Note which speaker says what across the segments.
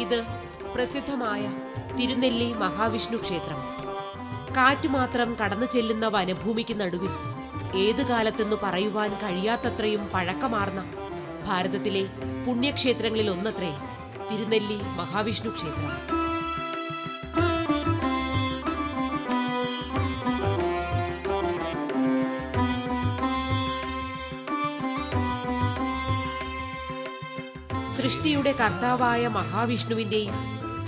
Speaker 1: ഇത് പ്രസിദ്ധമായ തിരുനെല്ലി മഹാവിഷ്ണു ക്ഷേത്രം. കാറ്റുമാത്രം കടന്നു ചെല്ലുന്ന വനഭൂമിക്ക് നടുവിൽ ഏതു കാലത്തെന്നു പറയുവാൻ കഴിയാത്തത്രയും പഴക്കമാർന്ന ഭാരതത്തിലെ പുണ്യക്ഷേത്രങ്ങളിൽ ഒന്നത്രേ തിരുനെല്ലി മഹാവിഷ്ണു ക്ഷേത്രം. സൃഷ്ടിയുടെ കർത്താവായ മഹാവിഷ്ണുവിന്റെയും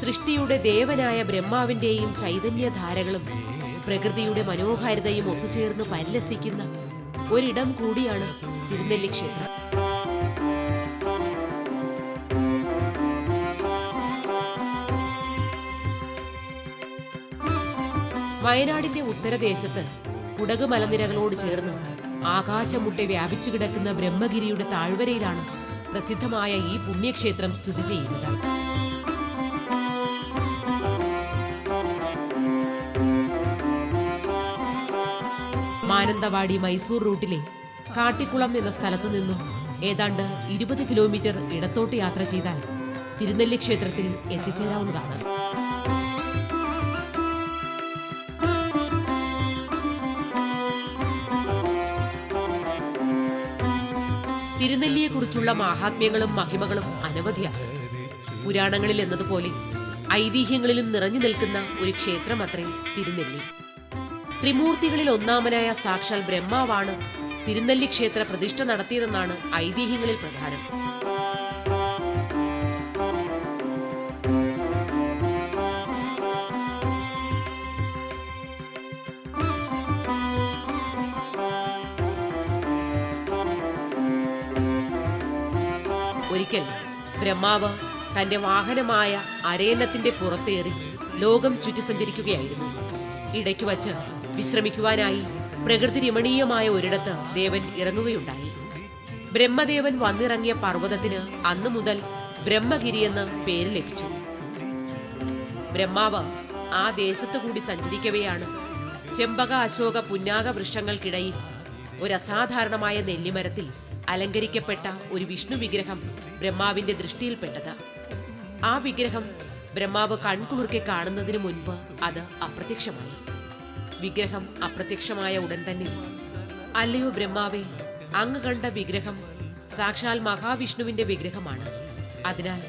Speaker 1: സൃഷ്ടിയുടെ ദേവനായ ബ്രഹ്മാവിന്റെയും ചൈതന്യധാരകളും പ്രകൃതിയുടെ മനോഹാരിതയും ഒത്തുചേർന്ന് പരിലസിക്കുന്ന ഒരിടം കൂടിയാണ് തിരുനെല്ലി ക്ഷേത്രം. വയനാടിന്റെ ഉത്തരദേശത്ത് കുടക് മലനിരകളോട് ചേർന്ന് ആകാശമുട്ടെ വ്യാപിച്ചു കിടക്കുന്ന ബ്രഹ്മഗിരിയുടെ താഴ്വരയിലാണ് പ്രസിദ്ധമായ ഈ പുണ്യക്ഷേത്രം സ്ഥിതി ചെയ്യുന്നത്. മാനന്തവാടി മൈസൂർ റൂട്ടിലെ കാട്ടിക്കുളം എന്ന സ്ഥലത്തു നിന്നും ഏതാണ്ട് 20 കിലോമീറ്റർ ഇടത്തോട്ട് യാത്ര ചെയ്താൽ തിരുനെല്ലി ക്ഷേത്രത്തിൽ എത്തിച്ചേരാവുന്നതാണ്. തിരുനെല്ലിയെക്കുറിച്ചുള്ള മാഹാത്മ്യങ്ങളും മഹിമകളും അനവധിയാണ്. പുരാണങ്ങളിൽ എന്നതുപോലെ ഐതിഹ്യങ്ങളിലും നിറഞ്ഞു നിൽക്കുന്ന ഒരു ക്ഷേത്രമത്രേ തിരുനെല്ലി. ത്രിമൂർത്തികളിൽ ഒന്നാമനായ സാക്ഷാൽ ബ്രഹ്മാവാണ് തിരുനെല്ലി ക്ഷേത്ര പ്രതിഷ്ഠ നടത്തിയതെന്നാണ് ഐതിഹ്യങ്ങളിൽ പ്രധാനം. ഒരിക്കൽ ബ്രഹ്മാവ് തന്റെ വാഹനമായ അരയന്നത്തിന്റെ പുറത്തേറി ലോകം ചുറ്റി സഞ്ചരിക്കുകയായിരുന്നു. ഇടയ്ക്കു വച്ച് വിശ്രമിക്കുവാനായി പ്രകൃതി രമണീയമായ ഒരിടത്ത് ദേവൻ ഇറങ്ങുകയുണ്ടായി. ബ്രഹ്മദേവൻ വന്നിറങ്ങിയ പർവ്വതത്തിന് അന്നു മുതൽ ബ്രഹ്മഗിരി എന്ന് പേര് ലഭിച്ചു. ബ്രഹ്മാവ് ആ ദേശത്തു കൂടി സഞ്ചരിക്കവെയാണ് ചെമ്പക അശോക പുന്നാക വൃക്ഷങ്ങൾക്കിടയിൽ ഒരു അസാധാരണമായ നെല്ലിമരത്തിൽ അലങ്കരിക്കപ്പെട്ട ഒരു വിഷ്ണു വിഗ്രഹം ബ്രഹ്മാവിന്റെ ദൃഷ്ടിയിൽപ്പെട്ടത്. ആ വിഗ്രഹം ബ്രഹ്മാവ് കൺകുളിർക്കെ കാണുന്നതിന് മുൻപ് അത് അപ്രത്യക്ഷമായി. വിഗ്രഹം അപ്രത്യക്ഷമായ ഉടൻ തന്നെ, അല്ലയോ ബ്രഹ്മാവേ, അങ്ങ് കണ്ട വിഗ്രഹം സാക്ഷാൽ മഹാവിഷ്ണുവിന്റെ വിഗ്രഹമാണ്. അതിനാൽ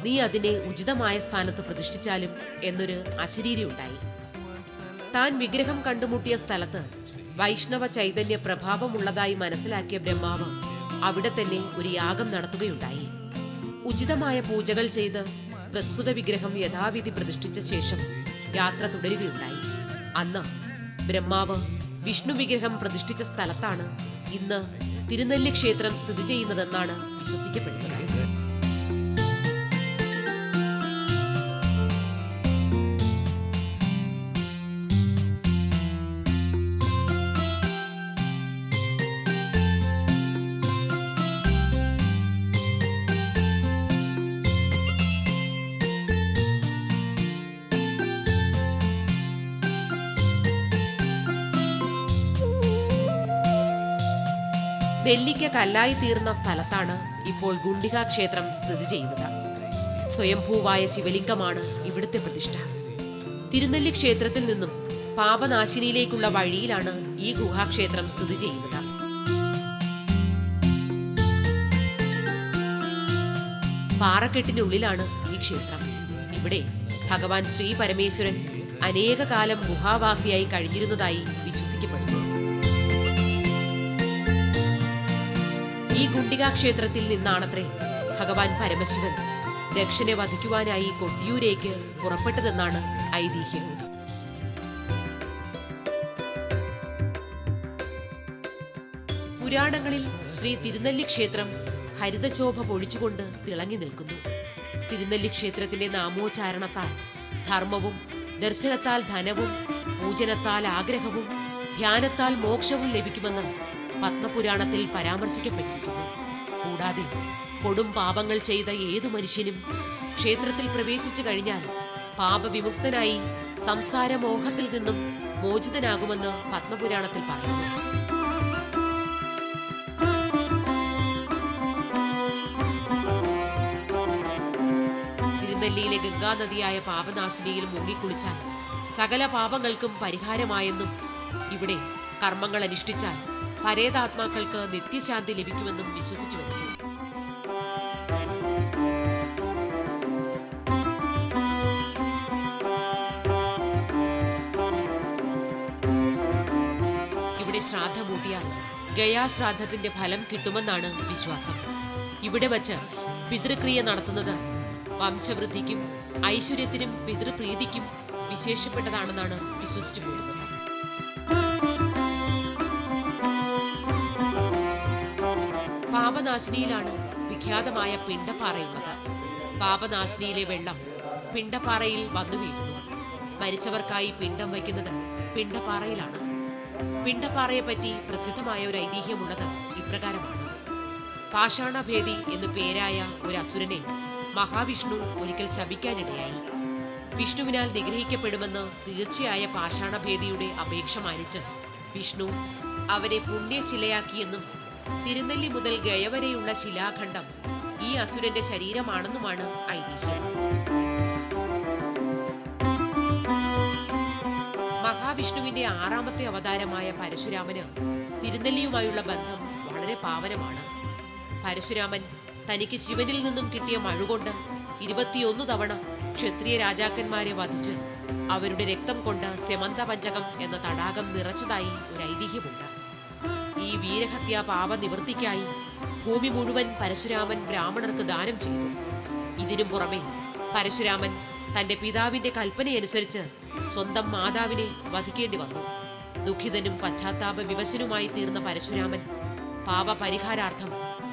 Speaker 1: നീ അതിനെ ഉചിതമായ സ്ഥാനത്ത് പ്രതിഷ്ഠിച്ചാലും എന്നൊരു അശരീരി ഉണ്ടായി. താൻ വിഗ്രഹം കണ്ടുമുട്ടിയ സ്ഥലത്ത് വൈഷ്ണവ ചൈതന്യ പ്രഭാവമുള്ളതായി മനസ്സിലാക്കിയ ബ്രഹ്മാവ് അവിടെ തന്നെ ഒരു യാഗം നടത്തുകയുണ്ടായി. ഉചിതമായ പൂജകൾ ചെയ്ത് പ്രസ്തുത വിഗ്രഹം യഥാവിധി പ്രതിഷ്ഠിച്ച ശേഷം യാത്ര തുടരുകയുണ്ടായി. അന്ന് ബ്രഹ്മാവ് വിഷ്ണു വിഗ്രഹം പ്രതിഷ്ഠിച്ച സ്ഥലത്താണ് ഇന്ന് തിരുനെല്ലി ക്ഷേത്രം സ്ഥിതി ചെയ്യുന്നതെന്നാണ് വിശ്വസിക്കപ്പെടുന്നത്. നെല്ലിക്ക കല്ലായി തീർന്ന സ്ഥലത്താണ് ഇപ്പോൾ ഗുണ്ടിക ക്ഷേത്രം സ്ഥിതി ചെയ്യുന്നത്. സ്വയംഭൂവായ ശിവലിംഗമാണ് ഇവിടുത്തെ പ്രതിഷ്ഠ. തിരുനെല്ലി ക്ഷേത്രത്തിൽ നിന്നും പാപനാശിനിയിലേക്കുള്ള വഴിയിലാണ് ഈ ഗുഹാക്ഷേത്രം സ്ഥിതി ചെയ്യുന്നത്. പാറക്കെട്ടിനുള്ളിലാണ് ഈ ക്ഷേത്രം. ഇവിടെ ഭഗവാൻ ശ്രീ പരമേശ്വരൻ അനേക കാലം ഗുഹാവാസിയായി കഴിഞ്ഞിരുന്നതായി വിശ്വസിക്കപ്പെടുന്നു. ഈ ഗുണ്ടിക ക്ഷേത്രത്തിൽ നിന്നാണത്രേ ഭഗവാൻ പരമശിവൻ ദക്ഷനെ വധിക്കുവാനായി കൊട്ടിയൂരേക്ക് പുറപ്പെട്ടതെന്നാണ് ഐതിഹ്യം. പുരാണങ്ങളിൽ ശ്രീ തിരുനെല്ലി ക്ഷേത്രം ഹരിതശോഭ പൊഴിച്ചുകൊണ്ട് തിളങ്ങി നിൽക്കുന്നു. തിരുനെല്ലി ക്ഷേത്രത്തിന്റെ നാമോച്ചാരണത്താൽ ധർമ്മവും, ദർശനത്താൽ ധനവും, പൂജനത്താൽ ആഗ്രഹവും, ധ്യാനത്താൽ മോക്ഷവും ലഭിക്കുമെന്ന് പത്മപുരാണത്തിൽ പരാമർശിക്കപ്പെട്ടിരിക്കുന്നു. കൂടാതെ കൊടും പാപങ്ങൾ ചെയ്ത ഏതു മനുഷ്യനും ക്ഷേത്രത്തിൽ പ്രവേശിച്ചു കഴിഞ്ഞാൽ പാപവിമുക്തനായി സംസാരമോഹത്തിൽ നിന്നും മോചിതനാകുമെന്ന് പത്മപുരാണത്തിൽ പറയുന്നു. തിരുനെല്ലിയിലെ ഗംഗാനദിയായ പാപനാശിനിയിൽ മുങ്ങിക്കുളിച്ചാൽ സകല പാപങ്ങൾക്കും പരിഹാരമായെന്നും ഇവിടെ കർമ്മങ്ങൾ അനുഷ്ഠിച്ചാൽ പരേതാത്മാക്കൾക്ക് നിത്യശാന്തി ലഭിക്കുമെന്നും വിശ്വസിച്ചു വരുന്നു. ഇവിടെ ശ്രാദ്ധമൂട്ടിയാൽ ഗയാശ്രാദ്ധത്തിന്റെ ഫലം കിട്ടുമെന്നാണ് വിശ്വാസം. ഇവിടെ വച്ച് പിതൃക്രിയ നടത്തുന്നത് വംശവൃദ്ധിക്കും ഐശ്വര്യത്തിനും പിതൃപ്രീതിക്കും വിശേഷപ്പെട്ടതാണെന്നാണ് വിശ്വസിച്ചു പോരുന്നത്. പാപനാശിനിയിലാണ് വിഖ്യാതമായ പിണ്ടപ്പാറയുള്ളത്. പാപനാശിനിയിലെ വെള്ളം പിണ്ടപ്പാറയിൽ വന്നു വീഴുന്നു. മരിച്ചവർക്കായി പിണ്ടം വയ്ക്കുന്നത് പിണ്ടപ്പാറയിലാണ്. പിണ്ടപ്പാറയെപ്പറ്റി പ്രസിദ്ധമായ ഒരു ഐതിഹ്യമുള്ളത് ഇപ്രകാരമാണ്. പാഷാണഭേദി എന്നു പേരായ ഒരു അസുരനെ മഹാവിഷ്ണു ഒരിക്കൽ ശപിക്കാനിടയായി. വിഷ്ണുവിനാൽ നിഗ്രഹിക്കപ്പെടുമെന്ന് തീർച്ചയായ പാഷാണഭേദിയുടെ അപേക്ഷ മാനിച്ച് വിഷ്ണു അവരെ പുണ്യശിലയാക്കിയെന്നും തിരുനെല്ലി മുതൽ ഗയ വരെയുള്ള ശിലാഖണ്ഡം ഈ അസുരന്റെ ശരീരമാണെന്നുമാണ് ഐതിഹ്യം. മഹാവിഷ്ണുവിന്റെ 6ാമത്തെ അവതാരമായ പരശുരാമന് തിരുനെല്ലിയുമായുള്ള ബന്ധം വളരെ പാവനമാണ്. പരശുരാമൻ തനിക്ക് ശിവനിൽ നിന്നും കിട്ടിയ മഴുകൊണ്ട് 21 തവണ ക്ഷത്രിയ രാജാക്കന്മാരെ വധിച്ച് അവരുടെ രക്തം കൊണ്ട് സെമന്തപഞ്ചകം എന്ന തടാകം നിറച്ചതായി ഒരു ഐതിഹ്യമുണ്ട്. ഈ വീരഹത്യാ പാപനിവൃത്തിക്കായി ഭൂമി മുഴുവൻ പരശുരാമൻ ബ്രാഹ്മണർക്ക് ദാനം ചെയ്തു. ഇതിനു പുറമെ പരശുരാമൻ തന്റെ പിതാവിന്റെ കൽപ്പനയനുസരിച്ച് സ്വന്തം മാതാവിനെ വധിക്കേണ്ടി വന്നു. ദുഃഖിതനും പശ്ചാത്താപ വിവശനുമായി തീർന്ന പരശുരാമൻ പാപപരിഹാരാർത്ഥം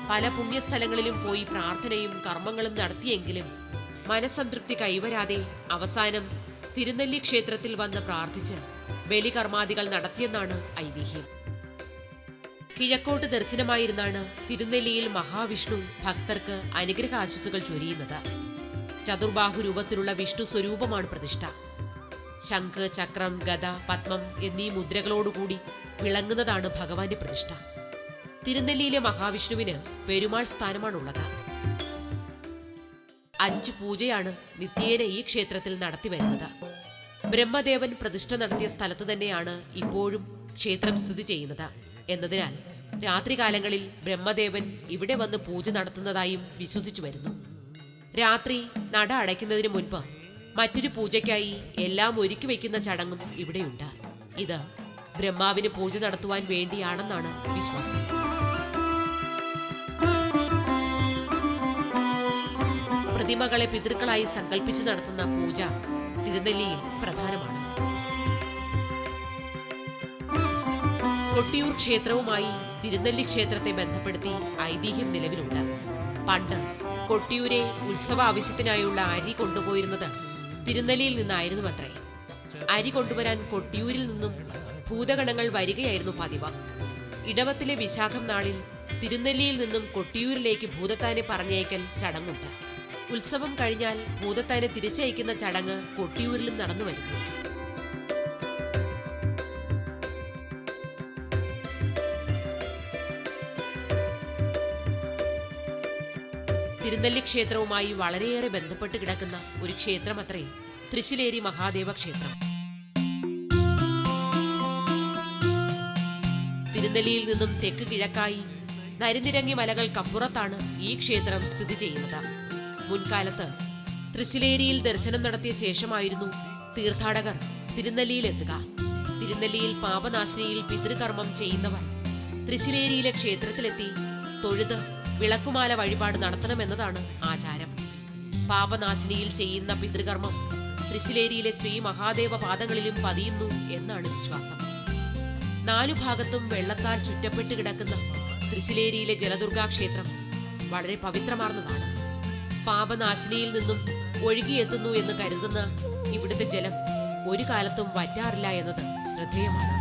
Speaker 1: പല പുണ്യസ്ഥലങ്ങളിലും പോയി പ്രാർത്ഥനയും കർമ്മങ്ങളും നടത്തിയെങ്കിലും മനസ്സംതൃപ്തി കൈവരാതെ അവസാനം തിരുനെല്ലി ക്ഷേത്രത്തിൽ വന്ന് പ്രാർത്ഥിച്ച് ബലികർമാദികൾ നടത്തിയെന്നാണ് ഐതിഹ്യം. കിഴക്കോട്ട് ദർശനമായിരുന്നാണ് തിരുനെല്ലിയിൽ മഹാവിഷ്ണു ഭക്തർക്ക് അനുഗ്രഹാശിസുകൾ ചൊരിയുന്നത്. ചതുർബാഹു രൂപത്തിലുള്ള വിഷ്ണു സ്വരൂപമാണ് പ്രതിഷ്ഠ. ശംഖ്, ചക്രം, ഗദ, പത്മം എന്നീ മുദ്രകളോടുകൂടി വിളങ്ങുന്നതാണ് ഭഗവാന്റെ പ്രതിഷ്ഠ. തിരുനെല്ലിയിലെ മഹാവിഷ്ണുവിന് പെരുമാൾ സ്ഥാനമാണുള്ളത്. 5 പൂജയാണ് നിത്യേന ഈ ക്ഷേത്രത്തിൽ നടത്തിവരുന്നത്. ബ്രഹ്മദേവൻ പ്രതിഷ്ഠ നടത്തിയ സ്ഥലത്ത് തന്നെയാണ് ഇപ്പോഴും ക്ഷേത്രം സ്ഥിതി ചെയ്യുന്നത് എന്നതിനാൽ രാത്രികാലങ്ങളിൽ ബ്രഹ്മദേവൻ ഇവിടെ വന്ന് പൂജ നടത്തുന്നതായും വിശ്വസിച്ചു വരുന്നു. രാത്രി നട അടയ്ക്കുന്നതിന് മുൻപ് മറ്റൊരു പൂജയ്ക്കായി എല്ലാം ഒരുക്കി വയ്ക്കുന്ന ചടങ്ങും ഇവിടെയുണ്ട്. ഇത് ബ്രഹ്മാവിന് പൂജ നടത്തുവാൻ വേണ്ടിയാണെന്നാണ് വിശ്വാസം. പ്രതിമകളെ പിതൃക്കളായി സങ്കല്പിച്ച് നടത്തുന്ന പൂജ തിരുനെല്ലിയിൽ പ്രധാനമാണ്. കൊട്ടിയൂർ ക്ഷേത്രവുമായി തിരുനെല്ലി ക്ഷേത്രത്തെ ബന്ധപ്പെടുത്തി ഐതിഹ്യം നിലവിലുണ്ട്. പണ്ട് കൊട്ടിയൂരെ ഉത്സവ ആവശ്യത്തിനായുള്ള അരി കൊണ്ടുപോയിരുന്നത് തിരുനെല്ലിയിൽ നിന്നായിരുന്നുവത്രേ. അരി കൊണ്ടുവരാൻ കൊട്ടിയൂരിൽ നിന്നും ഭൂതഗണങ്ങൾ വരികയായിരുന്നു പതിവ്. ഇടവത്തിലെ വിശാഖം നാളിൽ തിരുനെല്ലിയിൽ നിന്നും കൊട്ടിയൂരിലേക്ക് ഭൂതത്താനെ പറഞ്ഞയക്കൽ ചടങ്ങുണ്ട്. ഉത്സവം കഴിഞ്ഞാൽ ഭൂതത്താനെ തിരിച്ചയക്കുന്ന ചടങ്ങ് കൊട്ടിയൂരിലും നടന്നു വരുന്നു. തിരുനെല്ലി ക്ഷേത്രവുമായി വളരെയേറെ ബന്ധപ്പെട്ട് കിടക്കുന്ന ഒരു ക്ഷേത്രമത്രേ തൃശ്ശിലേരി മഹാദേവ ക്ഷേത്രം. തിരുനെല്ലിയിൽ നിന്നും തെക്ക് കിഴക്കായി നരിനിരങ്ങി മലകൾക്കപ്പുറത്താണ് ഈ ക്ഷേത്രം സ്ഥിതി ചെയ്യുന്നത്. മുൻകാലത്ത് തൃശ്ശിലേരിയിൽ ദർശനം നടത്തിയ ശേഷമായിരുന്നു തീർത്ഥാടകർ തിരുനെല്ലിയിലെത്തുക. തിരുനെല്ലിയിൽ പാപനാശിനിയിൽ പിതൃകർമ്മം ചെയ്യുന്നവർ തൃശ്ശിലേരിയിലെ ക്ഷേത്രത്തിലെത്തി തൊഴുത് വിളക്കുമാല വഴിപാട് നടത്തണമെന്നതാണ് ആചാരം. പാപനാശിനിയിൽ ചെയ്യുന്ന പിതൃകർമ്മം തൃശ്ശിലേരിയിലെ ശ്രീ മഹാദേവ പാദങ്ങളിലും പതിയുന്നു എന്നാണ് വിശ്വാസം. 4 ഭാഗത്തും വെള്ളത്താൽ ചുറ്റപ്പെട്ട് കിടക്കുന്ന തൃശ്ശിലേരിയിലെ ജലദുർഗാ ക്ഷേത്രം വളരെ പവിത്രമാർന്നതാണ്. പാപനാശിനിയിൽ നിന്നും ഒഴുകിയെത്തുന്നു എന്ന് കരുതുന്ന ഇവിടുത്തെ ജലം ഒരു കാലത്തും വറ്റാറില്ല എന്നത് ശ്രദ്ധേയമാണ്.